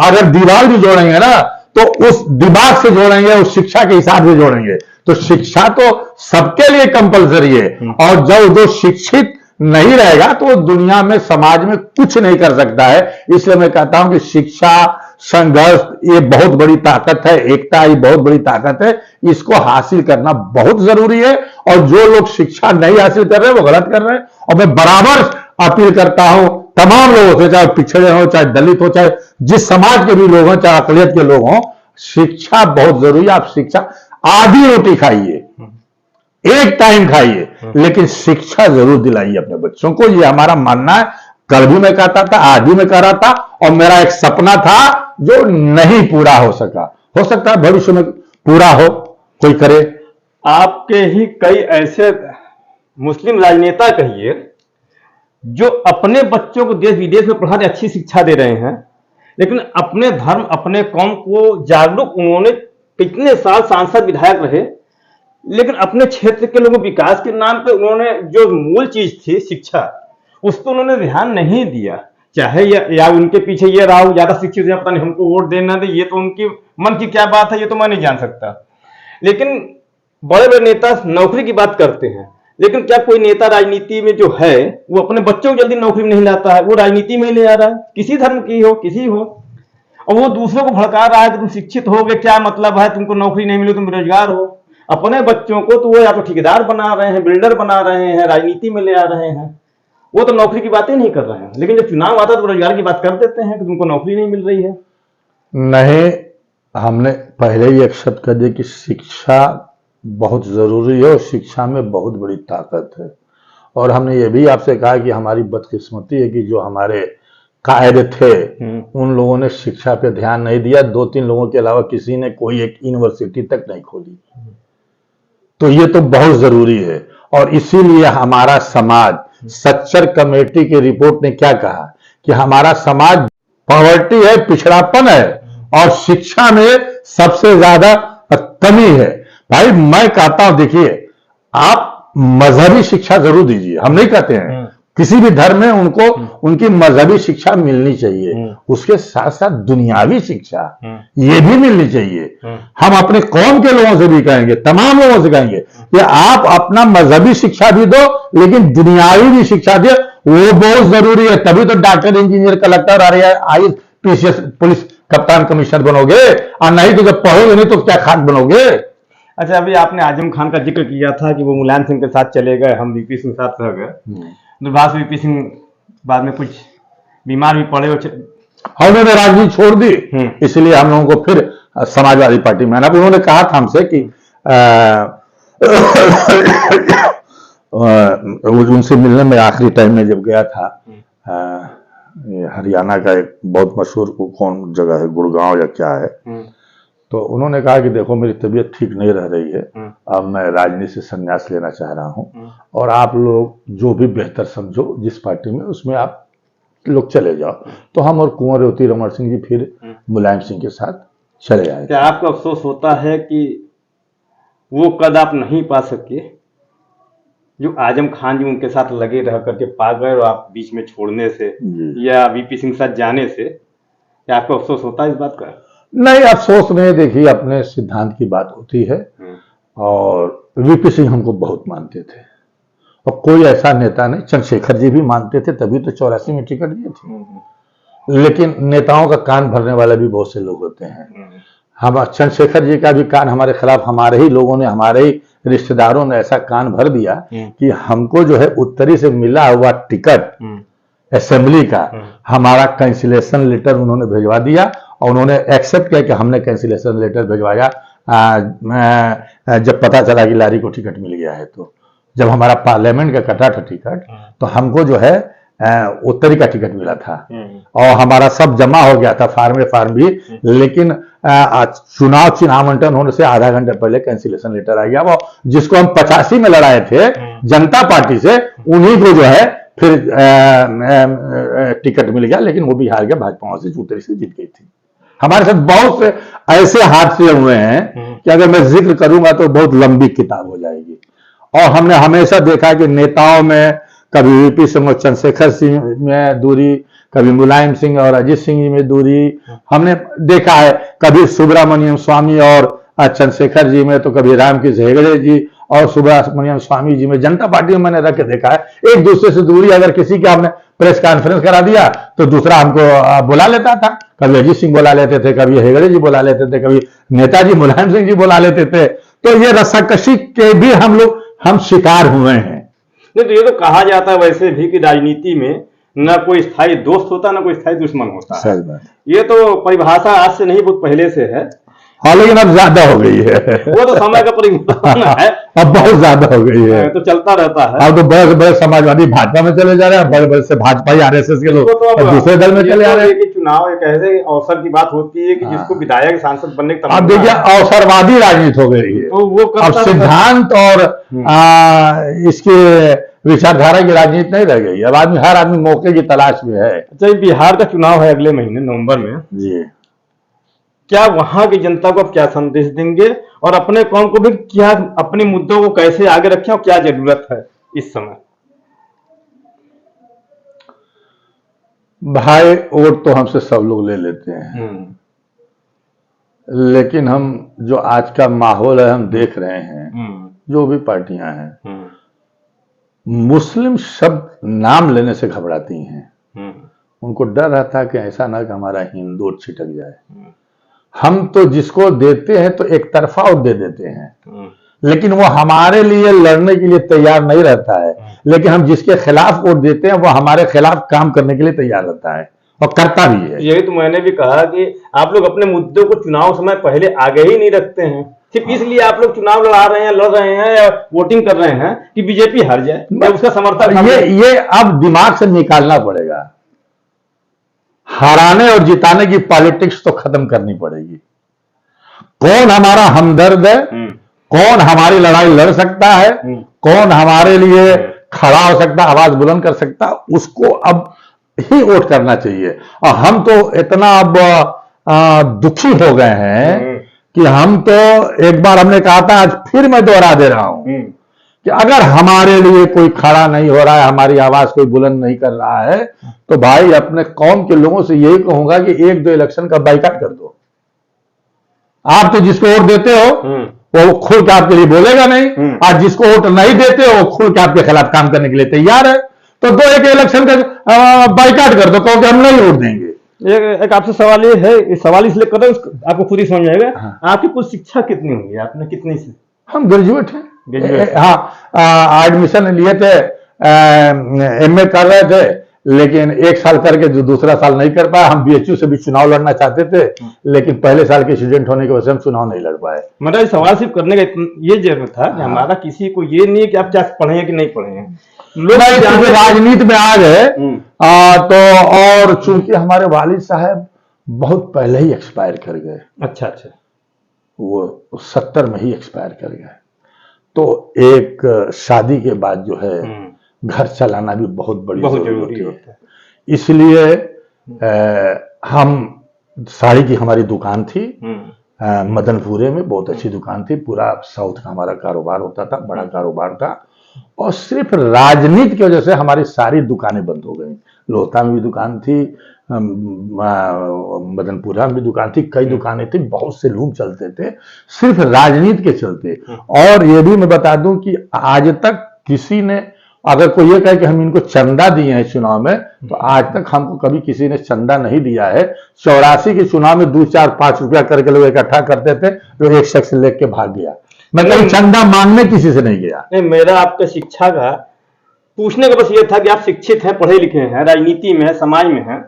अगर दीवार भी जोड़ेंगे ना तो उस दिमाग से जोड़ेंगे, उस शिक्षा के हिसाब से जोड़ेंगे। तो शिक्षा तो सबके लिए कंपलसरी है, और जब जो शिक्षित नहीं रहेगा तो वो दुनिया में, समाज में कुछ नहीं कर सकता है। इसलिए मैं कहता हूं कि शिक्षा, संघर्ष ये बहुत बड़ी ताकत है, एकता ये बहुत बड़ी ताकत है, इसको हासिल करना बहुत जरूरी है। और जो लोग शिक्षा नहीं हासिल कर रहे हैं वो गलत कर रहे हैं। और मैं बराबर अपील करता हूं तमाम लोगों से, चाहे पिछड़े हो, चाहे दलित हो, चाहे जिस समाज के भी लोग हों, चाहे अकलियत के लोग हों, शिक्षा बहुत जरूरी है। आप शिक्षा, आधी रोटी खाइए, एक टाइम खाइए, लेकिन शिक्षा जरूर दिलाइए अपने बच्चों को। ये हमारा मानना है। कल भी मैं कहता था, आज भी मैं कह रहा था, और मेरा एक सपना था जो नहीं पूरा हो सका। हो सकता है भविष्य में पूरा हो, कोई करे। आपके ही कई ऐसे मुस्लिम राजनेता कहिए जो अपने बच्चों को देश विदेश में पढ़ा रहे, अच्छी शिक्षा दे रहे हैं, लेकिन अपने धर्म, अपने कौम को जागरूक, उन्होंने कितने साल सांसद विधायक रहे, लेकिन अपने क्षेत्र के लोगों विकास के नाम पे उन्होंने जो मूल चीज थी शिक्षा, उस पर उन्होंने ध्यान नहीं दिया। चाहे या उनके पीछे ये रहा, ज्यादा शिक्षित है, पता नहीं हमको वोट देना दे, ये तो उनकी मन की क्या बात है, ये तो मैं नहीं जान सकता। लेकिन बड़े बड़े नेता नौकरी की बात करते हैं, लेकिन क्या कोई नेता राजनीति में जो है वो अपने बच्चों को जल्दी नौकरी में नहीं लाता है? वो राजनीति में ही ले आ रहा है, किसी धर्म की हो, किसी हो, और वो दूसरों को भड़का रहा है कि तुम शिक्षित हो गए, क्या मतलब है, तुमको नौकरी नहीं मिली, तुम बेरोजगार हो। अपने बच्चों को तो वो या तो ठेकेदार बना रहे हैं, बिल्डर बना रहे हैं, राजनीति में ले आ रहे हैं। वो तो नौकरी की बातें नहीं कर रहे हैं, लेकिन जब चुनाव आता है तो रोजगार की बात कर देते हैं कि तुमको नौकरी नहीं मिल रही है। नहीं, हमने पहले ही एक शब्द कह दिया कि शिक्षा बहुत जरूरी है, और शिक्षा में बहुत बड़ी ताकत है। और हमने ये भी आपसे कहा कि हमारी बदकिस्मती है कि जो हमारे कायदे थे उन लोगों ने शिक्षा पे ध्यान नहीं दिया। 2-3 लोगों के अलावा किसी ने कोई एक यूनिवर्सिटी तक नहीं खोली। तो ये तो बहुत जरूरी है। और इसीलिए हमारा समाज, सच्चर कमेटी की रिपोर्ट ने क्या कहा कि हमारा समाज पॉवर्टी है, पिछड़ापन है, और शिक्षा में सबसे ज्यादा कमी है। भाई मैं कहता हूं, देखिए, आप मजहबी शिक्षा जरूर दीजिए, हम नहीं कहते हैं, किसी भी धर्म में उनको उनकी मजहबी शिक्षा मिलनी चाहिए, उसके साथ साथ दुनियावी शिक्षा ये भी मिलनी चाहिए। हम अपने कौम के लोगों से भी कहेंगे, तमाम लोगों से कहेंगे कि आप अपना मजहबी शिक्षा भी दो, लेकिन दुनियावी भी शिक्षा दे, वो बहुत जरूरी है। तभी तो doctor, engineer, collector, IAS, police कप्तान, कमिश्नर बनोगे, और नहीं तो जब पढ़ोगे नहीं तो क्या खाक बनोगे। अच्छा, अभी आपने आजम खान का जिक्र किया था कि वो मुलायम सिंह के साथ चले गए, हम वीपी सिंह के साथ रह गए। दुर्भाग्य वीपी सिंह बाद में कुछ बीमार भी पड़े, और उन्होंने राजनीति छोड़ दी, इसलिए हम लोगों को फिर समाजवादी पार्टी में आना। उन्होंने कहा था हमसे कि उनसे मिलने में आखिरी टाइम में जब गया था, हरियाणा का एक बहुत मशहूर कौन जगह है, गुड़गांव या क्या है, तो उन्होंने कहा कि देखो मेरी तबीयत ठीक नहीं रह रही है, अब मैं राजनीति से संन्यास लेना चाह रहा हूं, और आप लोग जो भी बेहतर समझो जिस पार्टी में, उसमें आप लोग चले जाओ। तो हम और कुंवर रेवती रमन सिंह जी फिर मुलायम सिंह के साथ चले आए। क्या आपको अफसोस होता है कि वो कद आप नहीं पा सके जो आजम खान जी उनके साथ लगे रह करके पा गए, और आप बीच में छोड़ने से या वीपी सिंह के साथ जाने से? क्या आपको अफसोस होता है इस बात का? नहीं, अफसोस नहीं। देखिए, अपने सिद्धांत की बात होती है, और वीपी सिंह हमको बहुत मानते थे, और कोई ऐसा नेता नहीं, चंद्रशेखर जी भी मानते थे, तभी तो 84 में टिकट दिए थे। लेकिन नेताओं का कान भरने वाले भी बहुत से लोग होते हैं। हम चंद्रशेखर जी का भी कान हमारे खिलाफ, हमारे ही लोगों ने, हमारे ही रिश्तेदारों ने ऐसा कान भर दिया कि हमको जो है उत्तरी से मिला हुआ टिकट असेंबली का, हमारा कैंसिलेशन लेटर उन्होंने भिजवा दिया, और उन्होंने एक्सेप्ट किया कि हमने कैंसिलेशन लेटर भिजवाया जब पता चला कि लारी को टिकट मिल गया है। तो जब हमारा पार्लियामेंट का कटा था टिकट, तो हमको जो है उत्तरी का टिकट मिला था, और हमारा सब जमा हो गया था, फार्म भी। लेकिन चुनाव चिन्हावंटन होने से आधा घंटे पहले कैंसिलेशन लेटर आ गया। वो जिसको हम 85 में लड़ाए थे जनता पार्टी से, उन्हीं को जो है फिर टिकट मिल गया, लेकिन वो भी हार गया, भाजपा से उत्तरी से जीत गई थी। हमारे साथ बहुत से ऐसे हादसे हुए हैं कि अगर मैं जिक्र करूंगा तो बहुत लंबी किताब हो जाएगी। और हमने हमेशा देखा कि नेताओं में कभी वीपी सिंह और चंद्रशेखर सिंह में दूरी, कभी मुलायम सिंह और अजीत सिंह जी में दूरी हमने देखा है, कभी सुब्रमण्यम स्वामी और चंद्रशेखर जी में, तो कभी रामकृष्ण हेगड़े जी और सुब्रमण्यम स्वामी जी में। जनता पार्टी में मैंने रख के देखा है, एक दूसरे से दूरी, अगर किसी का हमने प्रेस कॉन्फ्रेंस करा दिया तो दूसरा हमको बुला लेता था। कभी अजीत सिंह बुला लेते थे, कभी हेगड़े जी बुला लेते थे, कभी नेताजी मुलायम सिंह जी बुला लेते थे। तो ये रस्साकशी के भी हम शिकार हुए हैं। नहीं, तो ये तो कहा जाता है वैसे भी कि राजनीति में न कोई स्थायी दोस्त होता, न कोई स्थायी दुश्मन होता है। सही बात। ये तो परिभाषा आज से नहीं, बहुत पहले से है। हाँ, लेकिन अब ज्यादा हो गई है। वो तो समय का परिवर्तन है। अब बहुत ज्यादा हो गई है, तो चलता रहता है। अब तो बड़े बड़े समाजवादी भाजपा में चले जा रहे हैं, बड़े बड़े से भाजपा ही आरएसएस के लोग तो दूसरे दल में चले आ रहे हैं। चुनाव एक ऐसे अवसर की बात होती है कि जिसको विधायक सांसद बनने की, अब देखिए अवसरवादी राजनीति हो गई है। तो वो अब सिद्धांत और इसके विचारधारा की राजनीति नहीं रह गई। अब हर आदमी मौके की तलाश में है। अच्छा, बिहार का चुनाव है अगले महीने नवंबर में जी, क्या वहां की जनता को आप क्या संदेश देंगे, और अपने कौम को भी क्या, अपने मुद्दों को कैसे आगे रखें, और क्या जरूरत है इस समय? भाई, वोट तो हमसे सब लोग ले लेते हैं, लेकिन हम जो आज का माहौल है हम देख रहे हैं, जो भी पार्टियां हैं, मुस्लिम शब्द नाम लेने से घबराती हैं। उनको डर रहता है कि ऐसा ना कि हमारा हिंदू छिटक जाए। हम तो जिसको देते हैं तो एक तरफा वोट दे देते हैं, लेकिन वो हमारे लिए लड़ने के लिए तैयार नहीं रहता है। लेकिन हम जिसके खिलाफ वोट देते हैं वो हमारे खिलाफ काम करने के लिए तैयार रहता है, और करता भी है। यही तो मैंने भी कहा कि आप लोग अपने मुद्दों को चुनाव समय पहले आगे ही नहीं रखते हैं, सिर्फ इसलिए आप लोग चुनाव लड़ रहे हैं या वोटिंग कर रहे हैं कि बीजेपी हार जाए या उसका समर्थन। ये अब दिमाग से निकालना पड़ेगा। हराने और जिताने की पॉलिटिक्स तो खत्म करनी पड़ेगी। कौन हमारा हमदर्द है, कौन हमारी लड़ाई लड़ सकता है, कौन हमारे लिए खड़ा हो सकता, आवाज बुलंद कर सकता, उसको अब ही वोट करना चाहिए। और हम तो इतना अब दुखी हो गए हैं कि हम तो, एक बार हमने कहा था, आज फिर मैं दोहरा दे रहा हूं कि अगर हमारे लिए कोई खड़ा नहीं हो रहा है, हमारी आवाज कोई बुलंद नहीं कर रहा है, तो भाई अपने कौम के लोगों से यही कहूंगा कि 1-2 इलेक्शन का बाइकाट कर दो। आप तो जिसको वोट देते हो वो खुल के आपके लिए बोलेगा नहीं, आज जिसको वोट नहीं देते हो वो खुल के आपके खिलाफ काम करने के लिए तैयार है। तो 2-1 इलेक्शन का बाइकाट कर दो, कहो कि हम नहीं वोट देंगे। एक आपसे सवाल ये है, इस सवाल इसलिए कर रहा हूं, आपको खुद ही समझ आएगा। हाँ। आपकी कुछ शिक्षा कितनी होगी, आपने कितनी से? हम ग्रेजुएट हैं। हाँ, एडमिशन लिए थे, एमए कर रहे थे, लेकिन 1 साल करके जो दूसरा साल नहीं कर पाया। हम बीएचयू से भी चुनाव लड़ना चाहते थे, लेकिन पहले साल के स्टूडेंट होने की वजह से हम चुनाव नहीं लड़ पाए। मतलब सवाल सिर्फ करने का ये जरूरत था कि हमारा किसी को ये नहीं है कि आप क्या पढ़े हैं कि नहीं पढ़े हैं, लोग राजनीति में आ गए तो। और चूंकि हमारे वालिद साहब बहुत पहले ही एक्सपायर कर गए। अच्छा, वो 70 में ही एक्सपायर कर गए, तो एक शादी के बाद जो है घर चलाना भी बहुत बड़ी जरूरी होता है। इसलिए हम साड़ी की हमारी दुकान थी मदनपुरे में, बहुत अच्छी दुकान थी, पूरा साउथ का हमारा कारोबार होता था, बड़ा कारोबार था। और सिर्फ राजनीति की वजह से हमारी सारी दुकानें बंद हो गई। लोहता में भी दुकान थी, मदनपुरा में भी दुकान थी, कई दुकानें थी, बहुत से लूम चलते थे सिर्फ राजनीति के चलते। और ये भी मैं बता दूं कि आज तक किसी ने अगर कोई ये कहे कि हम इनको चंदा दिए हैं चुनाव में, तो आज तक हमको कभी किसी ने चंदा नहीं दिया है। 84 के चुनाव में 2, 4, 5 रुपया करके लोग इकट्ठा करते थे, जो एक शख्स लेके भाग गया। मैं कभी चंदा मांगने किसी से नहीं गया। नहीं, मेरा आपका शिक्षा का पूछने का बस ये था कि आप शिक्षित हैं, पढ़े लिखे हैं, राजनीति में है, समाज में हैं।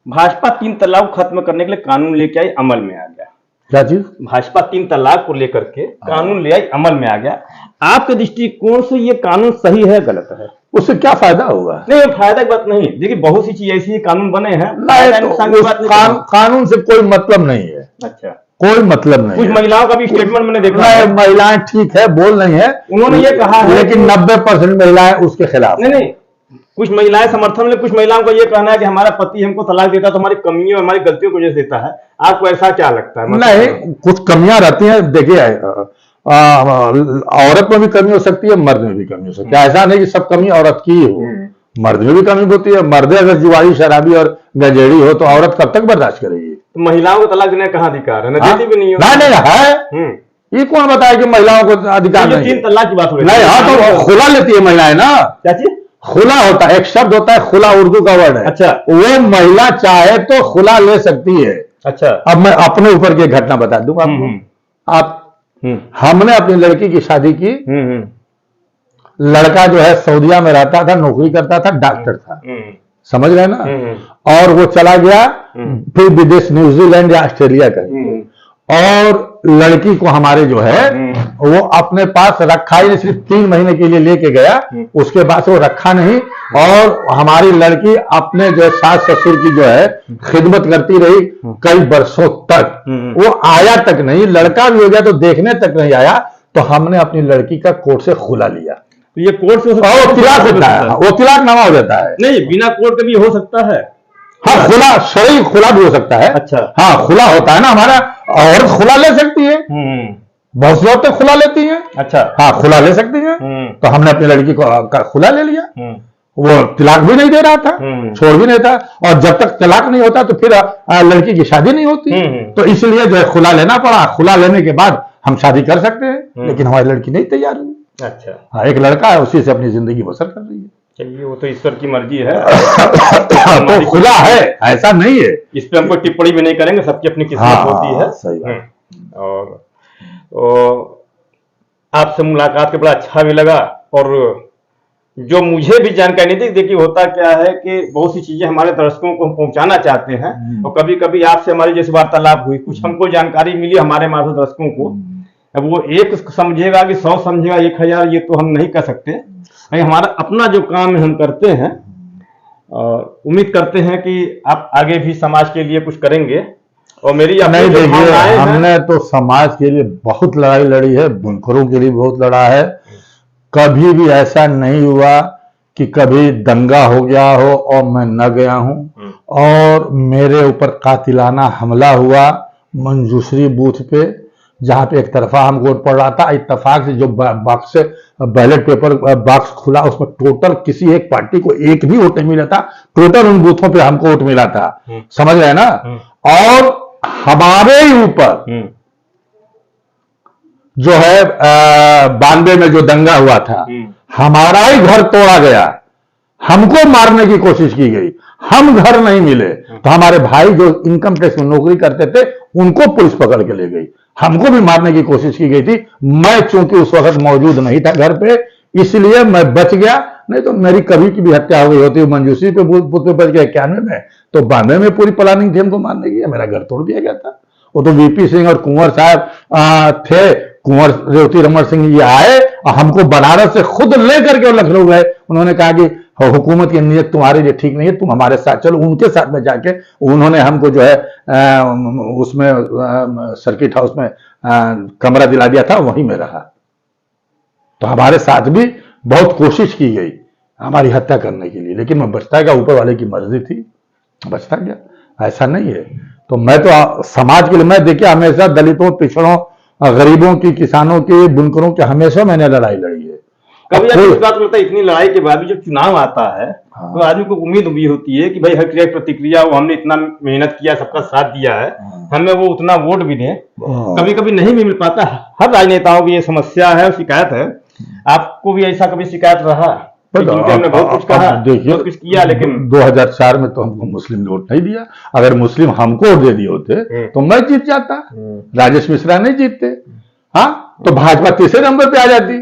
भाजपा 3 तलाक खत्म करने के लिए कानून लेके आई, अमल में आ गया। क्या चीज? भाजपा 3 तलाक को लेकर के कानून ले आई, अमल में आ गया। आपके दृष्टिकोण से ये कानून सही है, गलत है? उससे क्या फायदा होगा? नहीं, फायदा की बात नहीं। देखिए, बहुत सी चीज ऐसी कानून बने हैं, कानून से कोई मतलब नहीं है। अच्छा, कोई मतलब नहीं। कुछ महिलाओं का भी स्टेटमेंट मैंने देखा है। महिलाएं ठीक है, बोल नहीं है, उन्होंने ये कहा है, लेकिन 90% महिलाएं उसके खिलाफ। नहीं, कुछ महिलाएं समर्थन में, कुछ महिलाओं का ये कहना है कि हमारा पति हमको तलाक देता तो हमारी कमियों, हमारी गलतियों की वजह से देता है। आपको ऐसा क्या लगता है? नहीं, कुछ कमियां रहती हैं। देखिए, औरत में भी कमी हो सकती है, मर्द में भी कमी हो सकती है। ऐसा नहीं कि सब कमी औरत की हो, मर्द में भी कमी होती है। मर्द अगर जुआरी, शराबी और गंजेड़ी हो तो औरत कब तक बर्दाश्त करेगी? तो महिलाओं को तलाक देने का कहाँ अधिकार है? ना देती भी नहीं हो। नहीं है। ये कौन बताया कि महिलाओं को अधिकार नहीं? 3 तलाक की बात हो रही है। हाँ, तो खुला लेती है महिलाएं ना। क्या चीज? खुला होता है, एक शब्द होता है खुला, उर्दू का वर्ड है। अच्छा, वो महिला चाहे तो खुला ले सकती है। अच्छा, अब मैं अपने ऊपर की घटना बता दूंगा आपको। आप हमने अपनी लड़की की शादी की। लड़का जो है सऊदीया में रहता था, नौकरी करता था, डॉक्टर था, समझ रहे ना। और वो चला गया फिर विदेश, न्यूजीलैंड या ऑस्ट्रेलिया कहीं। और लड़की को हमारे जो है वो अपने पास रखा ही नहीं, सिर्फ 3 महीने के लिए लेके गया, उसके बाद वो रखा नहीं। और हमारी लड़की अपने जो सास ससुर की जो है खिदमत करती रही कई वर्षों तक। वो आया तक नहीं, लड़का भी हो गया तो देखने तक नहीं आया। तो हमने अपनी लड़की का कोर्ट से खुला लिया। तो ये कोर्ट से तिलाक होता है, वो तिलाकनामा हो जाता है। नहीं, बिना कोर्ट के भी हो सकता है। हाँ, खुला, शरीर खुला भी हो सकता है। अच्छा, हाँ, खुला होता है ना हमारा। औरत खुला ले सकती है, बहुत सी औरतें खुला लेती हैं। अच्छा, हाँ, खुला ले सकती हैं। तो हमने अपनी लड़की को खुला ले लिया। वो तलाक भी नहीं दे रहा था, छोड़ भी नहीं था। और जब तक तलाक नहीं होता तो फिर लड़की की शादी नहीं होती। तो इसलिए जो है खुला लेना पड़ा। खुला लेने के बाद हम शादी कर सकते हैं, लेकिन हमारी लड़की नहीं तैयार हुई। अच्छा, हाँ, एक लड़का है, उसी से अपनी जिंदगी बसर कर रही है। चलिए, वो तो ईश्वर की मर्जी है। तो खुला है, ऐसा नहीं है। इस पे हमको टिप्पणी भी नहीं करेंगे, सबकी अपनी किस्मत होती है। सही बात। और आपसे मुलाकात के बड़ा अच्छा भी लगा। और जो मुझे भी जानकारी नहीं थी, देखिए होता क्या है कि बहुत सी चीजें हमारे दर्शकों को हम पहुंचाना चाहते हैं, और कभी कभी आपसे हमारी जैसे वार्तालाप हुई, कुछ हमको जानकारी मिली हमारे मार्फत दर्शकों को। अब वो एक समझेगा कि 100 समझेगा, 1000, ये तो हम नहीं कर सकते। हमारा अपना जो काम है हम करते हैं, और उम्मीद करते हैं कि आप आगे भी समाज के लिए कुछ करेंगे। और मेरी नहीं, देखिए, हमने तो समाज के लिए बहुत लड़ाई लड़ी है, बुनकरों के लिए बहुत लड़ा है। कभी भी ऐसा नहीं हुआ कि कभी दंगा हो गया हो और मैं न गया हूं। और मेरे ऊपर कातिलाना हमला हुआ मंजूश्री बूथ पे, जहां पे एक तरफा हम वोट पड़ रहा था। इत्तेफाक से जो बॉक्स से बैलेट पेपर बॉक्स खुला, उसमें टोटल किसी एक पार्टी को एक भी वोट नहीं मिला था। टोटल उन बूथों पे हमको वोट मिला था, समझ रहे ना। और हमारे ऊपर जो है 92 में जो दंगा हुआ था, हमारा ही घर तोड़ा गया, हमको मारने की कोशिश की गई, हम घर नहीं मिले। तो हमारे भाई जो इनकम टैक्स में नौकरी करते थे, उनको पुलिस पकड़ के ले गई, हमको भी मारने की कोशिश की गई थी। मैं चूंकि उस वक्त मौजूद नहीं था घर पे, इसलिए मैं बच गया, नहीं तो मेरी कभी की भी हत्या हो गई होती। मंजूश्री पे बूथ पे बच गया 91 में, तो 92 में पूरी प्लानिंग थी हमको मारने की, मेरा घर तोड़ दिया गया था। वो तो वीपी सिंह और कुंवर साहब थे, कुंवर रेवती रमन सिंह ये आए और हमको बनारस से खुद लेकर के लखनऊ गए। उन्होंने कहा कि हुकूमत की नीयत तुम्हारे लिए ठीक नहीं है, तुम हमारे साथ चलो। उनके साथ में जाके उन्होंने हमको जो है उसमें सर्किट हाउस में कमरा दिला दिया था, वहीं में रहा। तो हमारे साथ भी बहुत कोशिश की गई हमारी हत्या करने के लिए, लेकिन मैं बचता गया, ऊपर वाले की मर्जी थी, बचता गया, ऐसा नहीं है। तो मैं तो समाज के लिए, मैं देखिए हमेशा दलितों, पिछड़ों, गरीबों की, किसानों की, बुनकरों की हमेशा मैंने लड़ाई लड़ी है। कभी आपको इस बात लगता है इतनी लड़ाई के बाद भी जब चुनाव आता है, हाँ, तो आदमी को उम्मीद भी होती है कि भाई हर एक प्रतिक्रिया, वो हमने इतना मेहनत किया, सबका साथ दिया है, हमें वो उतना वोट भी दें। कभी कभी नहीं भी मिल पाता। हर राजनेताओं की ये समस्या है, शिकायत है। आपको भी ऐसा कभी शिकायत रहा? क्योंकि हमने बहुत कुछ कहा, देखिए बहुत कुछ किया, लेकिन 2004 में तो हमको मुस्लिम ने वोट नहीं दिया। अगर मुस्लिम हमको वोट दे दिए होते तो मैं जीत जाता, राजेश मिश्रा नहीं जीतते। हाँ, तो भाजपा तीसरे नंबर पे आ जाती।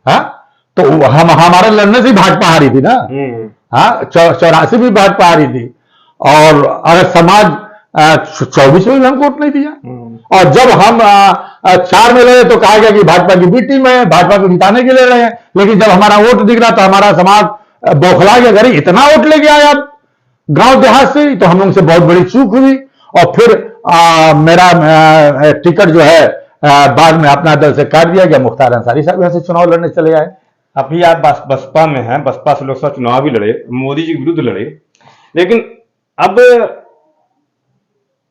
हाँ, तो हम हमारा लड़ने से भाजपा हारी थी ना। हाँ, 84 भी भाजपा हारी थी। और अगर समाज 24 में भी हमको वोट नहीं दिया। और जब हम 4 में लड़े तो कहा गया कि भाजपा की बी टीम है, भाजपा को जिताने के लिए रहे हैं। लेकिन जब हमारा वोट दिख रहा तो हमारा समाज बौखला गया, अरे इतना वोट लेके आए आप गांव देहात से, तो हम लोग से बहुत बड़ी चूक हुई। और फिर मेरा टिकट जो है बाद में अपना दल से काट दिया गया। मुख्तार अंसारी साहब यहाँ से चुनाव लड़ने चले आए। अभी आप बसपा में हैं, बसपा से लोकसभा चुनाव भी लड़े, मोदी जी के विरुद्ध लड़े, लेकिन अब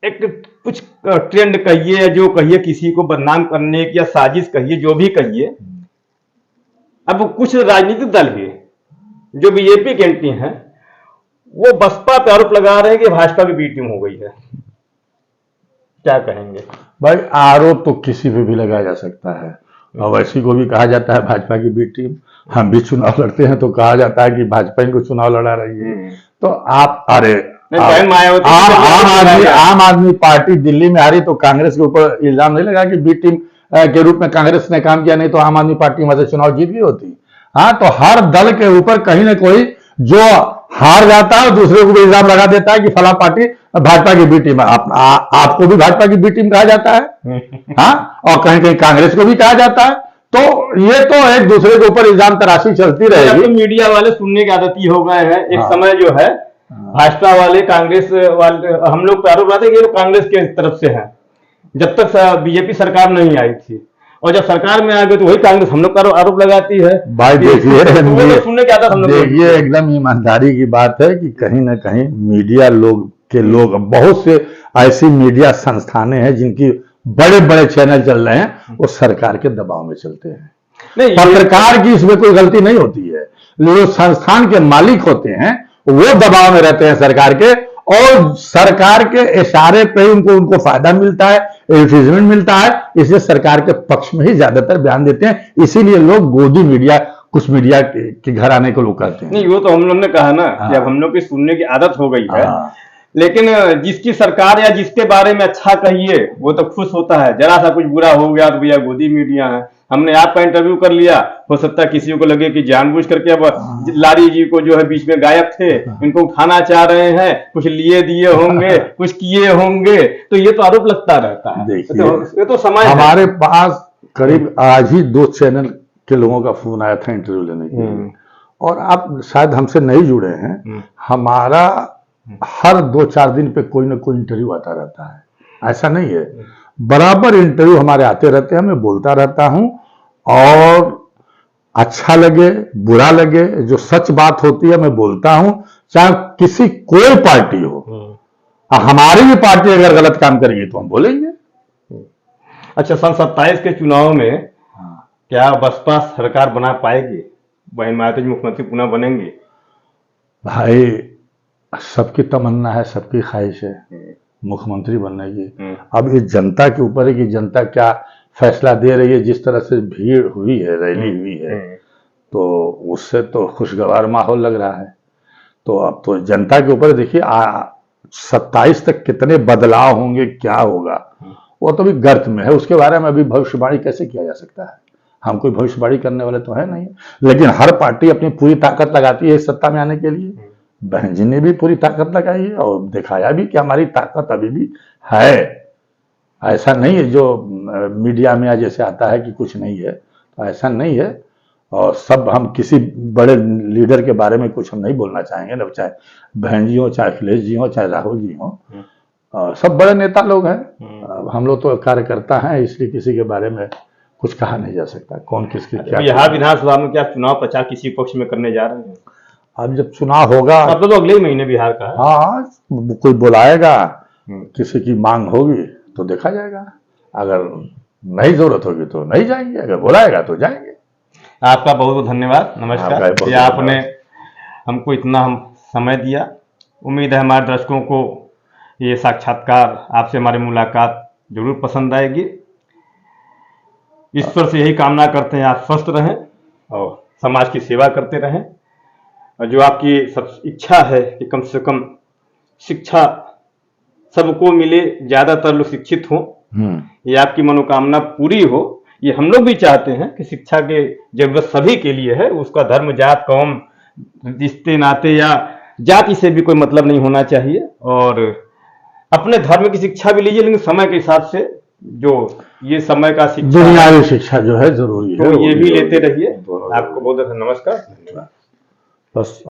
एक कुछ ट्रेंड कहिए, जो कहिए, किसी को बदनाम करने की या साजिश कहिए, जो भी कहिए, अब कुछ राजनीतिक दल भी जो बीजेपी के एंटी हैं वो बसपा पे आरोप लगा रहे हैं कि भाजपा की बी टीम हो गई है। क्या कहेंगे? भाई, आरोप तो किसी पे भी लगाया जा सकता है। और वैसी को भी कहा जाता है भाजपा की बी टीम। हम भी चुनाव लड़ते हैं तो कहा जाता है कि भाजपा इनको चुनाव लड़ा रही है। तो आप अरे आम आदमी पार्टी दिल्ली में हारी तो कांग्रेस के ऊपर इल्जाम नहीं लगा कि बी टीम के रूप में कांग्रेस ने काम किया, नहीं तो आम आदमी पार्टी वहां से चुनाव जीत गई होती। हाँ, तो हर दल के ऊपर कहीं ना कोई जो हार जाता है दूसरे को भी इल्जाम लगा देता है कि फला पार्टी भाजपा की बी टीम है। आपको भी भाजपा की बी टीम कहा जाता है। हाँ, और कहीं कहीं कांग्रेस को भी कहा जाता है। तो ये तो एक दूसरे के ऊपर इल्जाम तराशी चलती रहेगी। तो मीडिया वाले सुनने की आदत ही हो गए हैं। एक समय जो है भाजपा वाले, कांग्रेस वाले, हम लोग पे आरोप लगाते हैं कि ये कांग्रेस के तरफ से है, जब तक बीजेपी सरकार नहीं आई थी। और जब सरकार में आ गई तो वही कांग्रेस हम लोग का आरोप लगाती है। भाई देखिए, सुनने की आदत हम लोग, देखिए एकदम ईमानदारी की बात है कि कहीं ना कहीं मीडिया लोग बहुत से ऐसी मीडिया संस्थानें हैं जिनकी बड़े बड़े चैनल चल रहे हैं, वो सरकार के दबाव में चलते हैं। नहीं, पत्रकार की इसमें कोई गलती नहीं होती है। जो संस्थान के मालिक होते हैं वो दबाव में रहते हैं सरकार के, और सरकार के इशारे पे उनको फायदा मिलता है, एडवर्टीजमेंट मिलता है, इसलिए सरकार के पक्ष में ही ज्यादातर बयान देते हैं। इसीलिए लोग गोदी मीडिया, कुछ मीडिया के घर आने को लोग कहते हैं। नहीं, वो तो हम लोग ने कहा ना कि अब हम लोग की सुनने की आदत हो गई है। लेकिन जिसकी सरकार या जिसके बारे में अच्छा कहिए वो तो खुश होता है, जरा सा कुछ बुरा हो गया तो भैया गोदी मीडिया है। हमने आपका इंटरव्यू कर लिया, हो सकता है किसी को लगे कि जानबूझ करके अब लारी जी को जो है बीच में गायब थे, इनको उठाना चाह रहे हैं, कुछ लिए दिए होंगे, कुछ किए होंगे, तो ये तो आरोप लगता रहता है। ये तो समय हमारे पास करीब आज ही 2 चैनल के लोगों का फोन आया था इंटरव्यू लेने के लिए, और आप शायद हमसे नहीं जुड़े हैं। हमारा हर 2-4 दिन पे कोई ना कोई इंटरव्यू आता रहता है, ऐसा नहीं है, बराबर इंटरव्यू हमारे आते रहते हैं। मैं बोलता रहता हूं, और अच्छा लगे बुरा लगे, जो सच बात होती है मैं बोलता हूं, चाहे किसी कोई पार्टी हो। हमारी भी पार्टी अगर गलत काम करेगी तो हम बोलेंगे। अच्छा, सन 27 के चुनाव में क्या बसपा सरकार बना पाएगी? बहन मायावती जी मुख्यमंत्री पुनः बनेंगे? भाई, सबकी तमन्ना है, सबकी ख्वाहिश है मुख्यमंत्री बनने की। अब ये जनता के ऊपर है कि जनता क्या फैसला दे रही है। जिस तरह से भीड़ हुई है, रैली हुई है, तो उससे तो खुशगवार माहौल लग रहा है। तो अब तो जनता के ऊपर देखिए 27 तक कितने बदलाव होंगे, क्या होगा, वो तो भी गर्त में है। उसके बारे में अभी भविष्यवाणी कैसे किया जा सकता है? हम कोई भविष्यवाणी करने वाले तो है नहीं। लेकिन हर पार्टी अपनी पूरी ताकत लगाती है सत्ता में आने के लिए। बहन जी ने भी पूरी ताकत लगाई है और दिखाया भी कि हमारी ताकत अभी भी है। ऐसा नहीं है जो मीडिया में जैसे आता है कि कुछ नहीं है, तो ऐसा नहीं है। और सब हम किसी बड़े लीडर के बारे में कुछ हम नहीं बोलना चाहेंगे ना, चाहे बहन जी हो, चाहे अखिलेश जी हो, चाहे राहुल जी हो, सब बड़े नेता लोग हैं। हम लोग तो कार्यकर्ता हैं, इसलिए किसी के बारे में कुछ कहा नहीं जा सकता कौन किसकी क्या। बिहार विधानसभा में क्या चुनाव प्रचार किसी पक्ष में करने जा रहे हैं? अब जब चुनाव होगा, अब तो अगले महीने बिहार का है। हाँ, कोई बुलाएगा, किसी की मांग होगी तो देखा जाएगा। अगर नहीं जरूरत होगी तो नहीं जाएंगे, अगर बुलाएगा तो जाएंगे। आपका बहुत बहुत धन्यवाद, नमस्कार। आपने हमको इतना समय दिया। उम्मीद है हमारे दर्शकों को ये साक्षात्कार, आपसे हमारी मुलाकात जरूर पसंद आएगी। ईश्वर से यही कामना करते हैं आप स्वस्थ रहें और समाज की सेवा करते रहें। और जो आपकी सब इच्छा है कि कम से कम शिक्षा सबको मिले, ज्यादातर लोग शिक्षित हों, ये आपकी मनोकामना पूरी हो, ये हम लोग भी चाहते हैं कि शिक्षा की जरूरत सभी के लिए है। उसका धर्म, जात, कौम, रिश्ते नाते या जाति से भी कोई मतलब नहीं होना चाहिए। और अपने धर्म की शिक्षा भी लीजिए, लेकिन समय के हिसाब से, जो ये समय का शिक्षा, दुनियावी शिक्षा जो है जरूरी है, तो ये भी लेते रहिए। आपको बहुत बहुत नमस्कार, धन्यवाद। बस